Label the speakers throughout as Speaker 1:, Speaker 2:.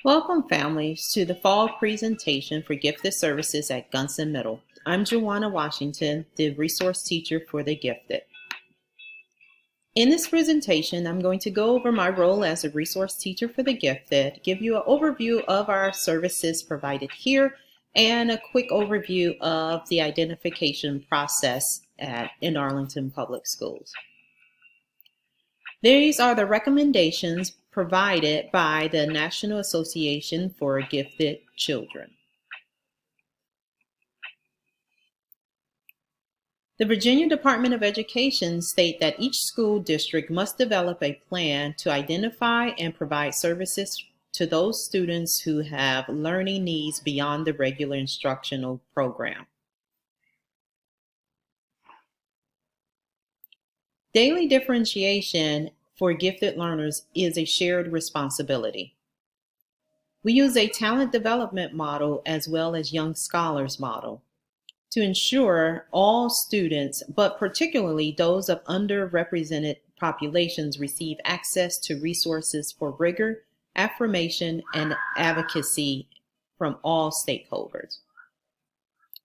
Speaker 1: Welcome, families, to the fall presentation for Gifted Services at Gunston Middle. I'm Joanna Washington, the resource teacher for the Gifted. In this presentation, I'm going to go over my role as a resource teacher for the Gifted, give you an overview of our services provided here, and a quick overview of the identification process in Arlington Public Schools. These are the recommendations provided by the National Association for Gifted Children. The Virginia Department of Education state that each school district must develop a plan to identify and provide services to those students who have learning needs beyond the regular instructional program. Daily differentiation for gifted learners is a shared responsibility. We use a talent development model as well as young scholars model to ensure all students, but particularly those of underrepresented populations, receive access to resources for rigor, affirmation, and advocacy from all stakeholders.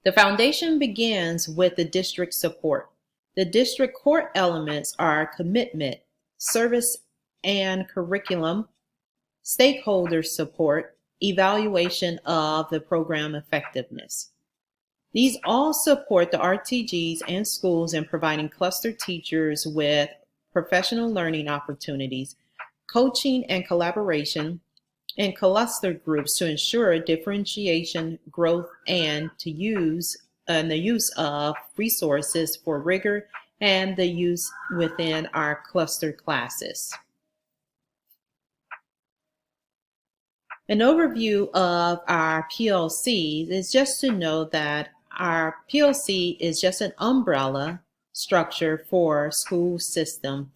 Speaker 1: The foundation begins with the district support. The district core elements are commitment, service and curriculum, stakeholder support, evaluation of the program effectiveness. These all support the RTGs and schools in providing cluster teachers with professional learning opportunities, coaching and collaboration, and cluster groups to ensure differentiation, growth, and the use of resources for rigor and the use within our cluster classes. An overview of our PLCs is just to know that our PLC is just an umbrella structure for the school system.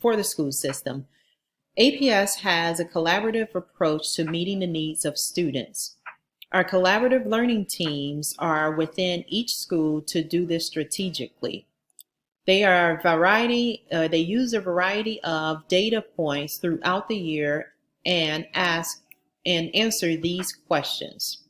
Speaker 1: APS has a collaborative approach to meeting the needs of students. Our collaborative learning teams are within each school to do this strategically. They use a variety of data points throughout the year and answer these questions.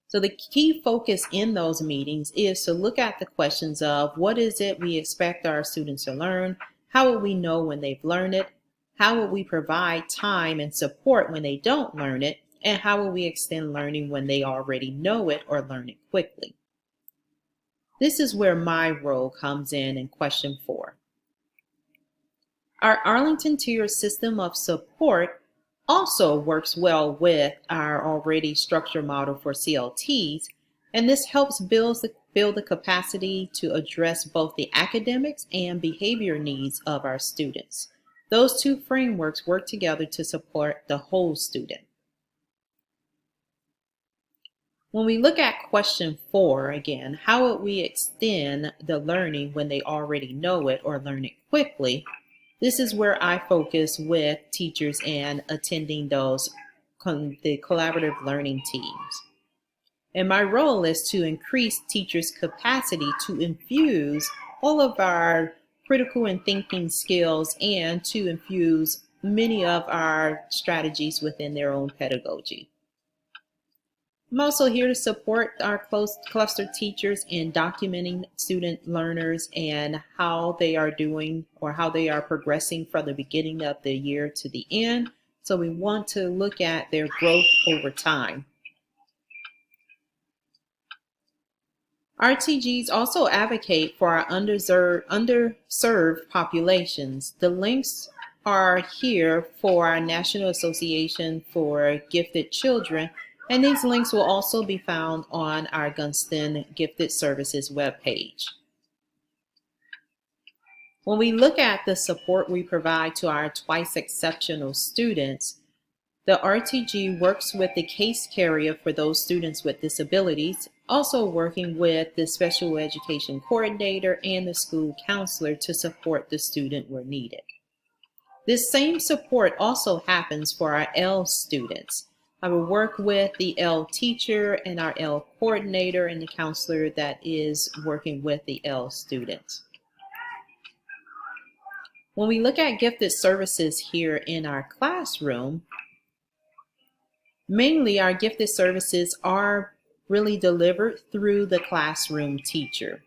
Speaker 1: So the key focus in those meetings is to look at the questions of what is it we expect our students to learn, how will we know when they've learned it, how will we provide time and support when they don't learn it, and how will we extend learning when they already know it or learn it quickly. This is where my role comes in question 4. Our Arlington tier system of support also works well with our already structured model for CLTs, and this helps build the capacity to address both the academics and behavior needs of our students. Those two frameworks work together to support the whole student. When we look at question 4, again, how would we extend the learning when they already know it or learn it quickly? This is where I focus with teachers and attending the collaborative learning teams. And my role is to increase teachers' capacity to infuse all of our critical and thinking skills and to infuse many of our strategies within their own pedagogy. I'm also here to support our cluster teachers in documenting student learners and how they are doing or how they are progressing from the beginning of the year to the end. So we want to look at their growth over time. RTGs also advocate for our underserved populations. The links are here for our National Association for Gifted Children, and these links will also be found on our Gunston Gifted Services webpage. When we look at the support we provide to our twice exceptional students, the RTG works with the case carrier for those students with disabilities, also working with the special education coordinator and the school counselor to support the student where needed. This same support also happens for our L students. I will work with the L teacher and our L coordinator and the counselor that is working with the L students. When we look at gifted services here in our classroom, Mainly, our gifted services are really delivered through the classroom teacher.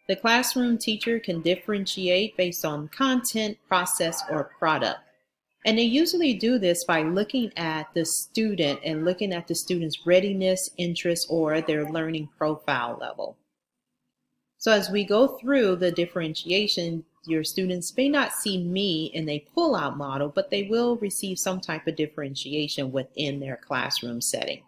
Speaker 1: The classroom teacher can differentiate based on content, process, or product. And they usually do this by looking at the student and looking at the student's readiness, interest, or their learning profile level. So as we go through the differentiation, your students may not see me in a pull-out model, but they will receive some type of differentiation within their classroom setting.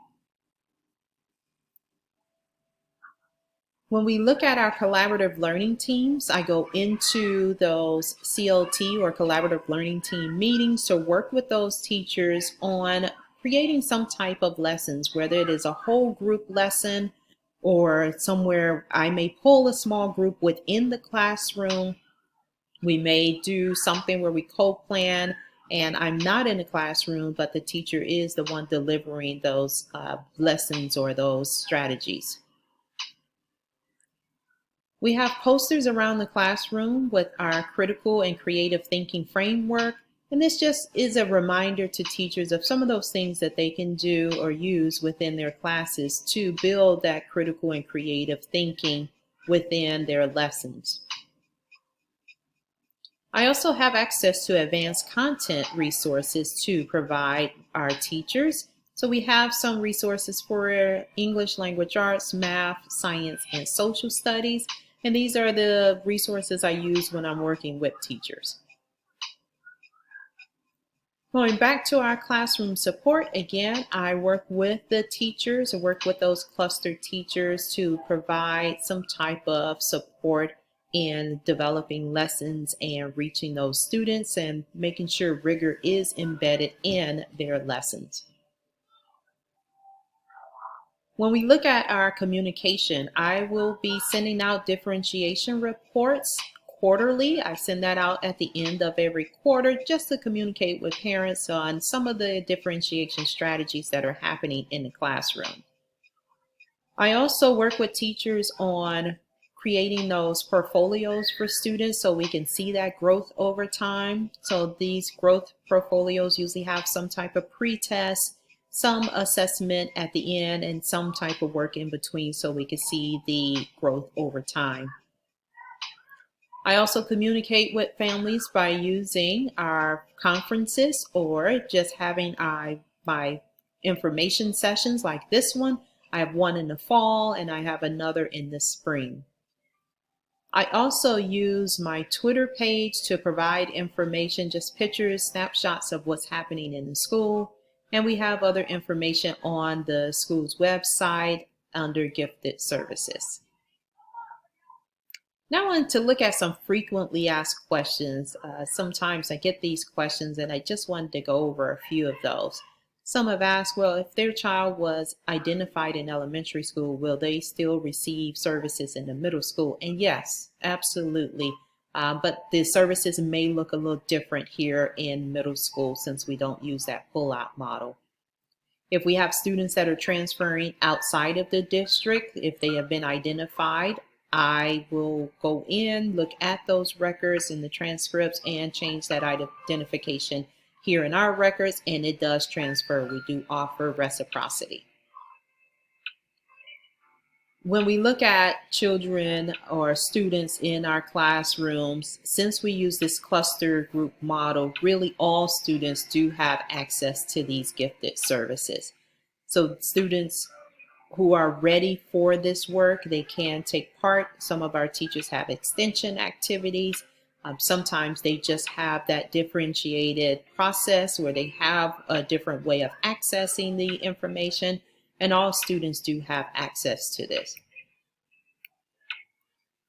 Speaker 1: When we look at our collaborative learning teams, I go into those CLT or collaborative learning team meetings to work with those teachers on creating some type of lessons, whether it is a whole group lesson or somewhere I may pull a small group within the classroom. We may do something where we co-plan and I'm not in the classroom, but the teacher is the one delivering those lessons or those strategies. We have posters around the classroom with our critical and creative thinking framework. And this just is a reminder to teachers of some of those things that they can do or use within their classes to build that critical and creative thinking within their lessons. I also have access to advanced content resources to provide our teachers. So we have some resources for English language arts, math, science, and social studies. And these are the resources I use when I'm working with teachers. Going back to our classroom support, again, I work with the teachers, I work with those cluster teachers to provide some type of support in developing lessons and reaching those students and making sure rigor is embedded in their lessons. When we look at our communication, I will be sending out differentiation reports quarterly. I send that out at the end of every quarter just to communicate with parents on some of the differentiation strategies that are happening in the classroom. I also work with teachers on creating those portfolios for students so we can see that growth over time. So these growth portfolios usually have some type of pre-test, some assessment at the end, and some type of work in between so we can see the growth over time. I also communicate with families by using our conferences or just having my information sessions like this one. I have one in the fall and I have another in the spring. I also use my Twitter page to provide information, just pictures, snapshots of what's happening in the school. And we have other information on the school's website under gifted services. Now I want to look at some frequently asked questions. Sometimes I get these questions and I just wanted to go over a few of those. Some have asked, well, if their child was identified in elementary school, will they still receive services in the middle school? And yes, absolutely. But the services may look a little different here in middle school since we don't use that pull-out model. If we have students that are transferring outside of the district, if they have been identified, I will go in, look at those records and the transcripts and change that identification here in our records, and it does transfer. We do offer reciprocity. When we look at children or students in our classrooms, since we use this cluster group model, really all students do have access to these gifted services. So students who are ready for this work, they can take part. Some of our teachers have extension activities. Sometimes they just have that differentiated process where they have a different way of accessing the information, and all students do have access to this.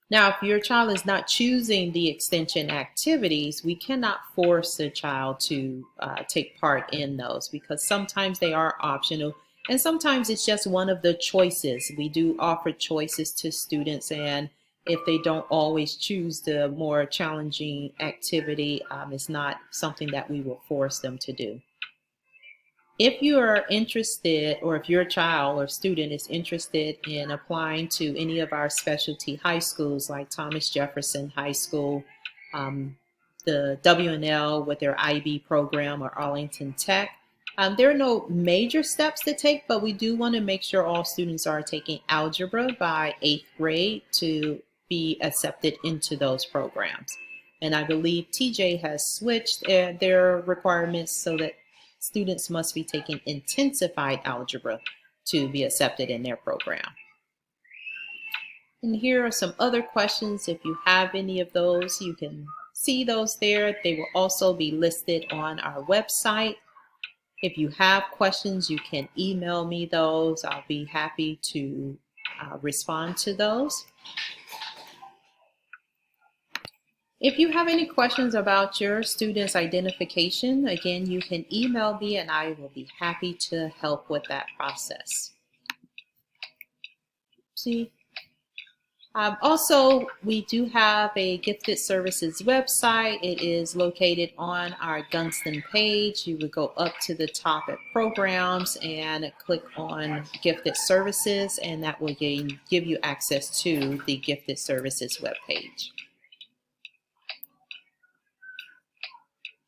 Speaker 1: Now, if your child is not choosing the extension activities, we cannot force the child to take part in those because sometimes they are optional and sometimes it's just one of the choices. We do offer choices to students, and if they don't always choose the more challenging activity, it's not something that we will force them to do. If you are interested, or if your child or student is interested in applying to any of our specialty high schools like Thomas Jefferson High School, the WNL with their IB program, or Arlington Tech, There are no major steps to take, but we do want to make sure all students are taking algebra by 8th grade to be accepted into those programs. And I believe TJ has switched their requirements so that students must be taking intensified algebra to be accepted in their program. And here are some other questions. If you have any of those, you can see those there. They will also be listed on our website. If you have questions, you can email me those. I'll be happy to respond to those. If you have any questions about your student's identification, again, you can email me and I will be happy to help with that process. See? Also, we do have a Gifted Services website. It is located on our Gunston page. You would go up to the top at Programs and click on Gifted Services, and that will give you access to the Gifted Services webpage.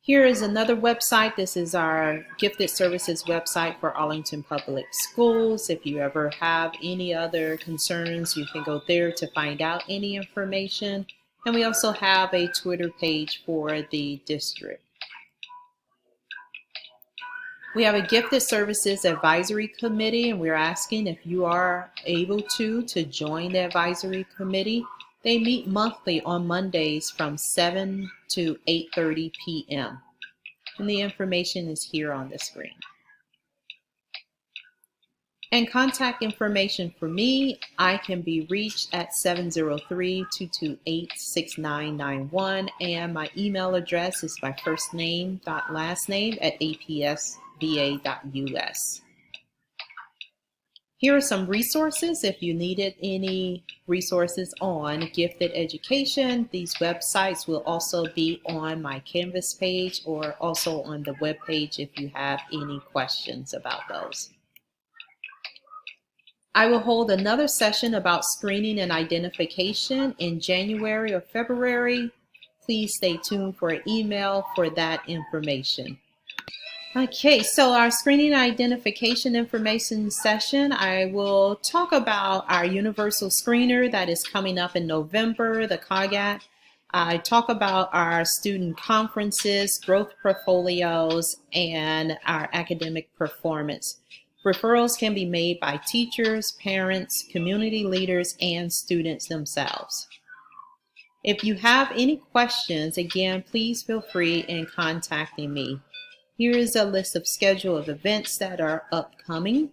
Speaker 1: Here is another website. This is our Gifted Services website for Arlington Public Schools. If you ever have any other concerns, you can go there to find out any information. And we also have a Twitter page for the district. We have a Gifted Services Advisory Committee, and we're asking if you are able to join the advisory committee. They meet monthly on Mondays from 7 to 8:30 p.m. And the information is here on the screen. And contact information for me, I can be reached at 703-228-6991, and my email address is my first name dot last name at apsva.us. Here are some resources if you needed any resources on gifted education. These websites will also be on my Canvas page or also on the web page if you have any questions about those. I will hold another session about screening and identification in January or February. Please stay tuned for an email for that information. Okay, so our screening and identification information session, I will talk about our universal screener that is coming up in November, the COGAT. I talk about our student conferences, growth portfolios, and our academic performance. Referrals can be made by teachers, parents, community leaders, and students themselves. If you have any questions, again, please feel free in contacting me. Here is a list of schedule of events that are upcoming.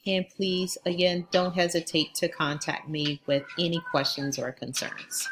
Speaker 1: And please, again, don't hesitate to contact me with any questions or concerns.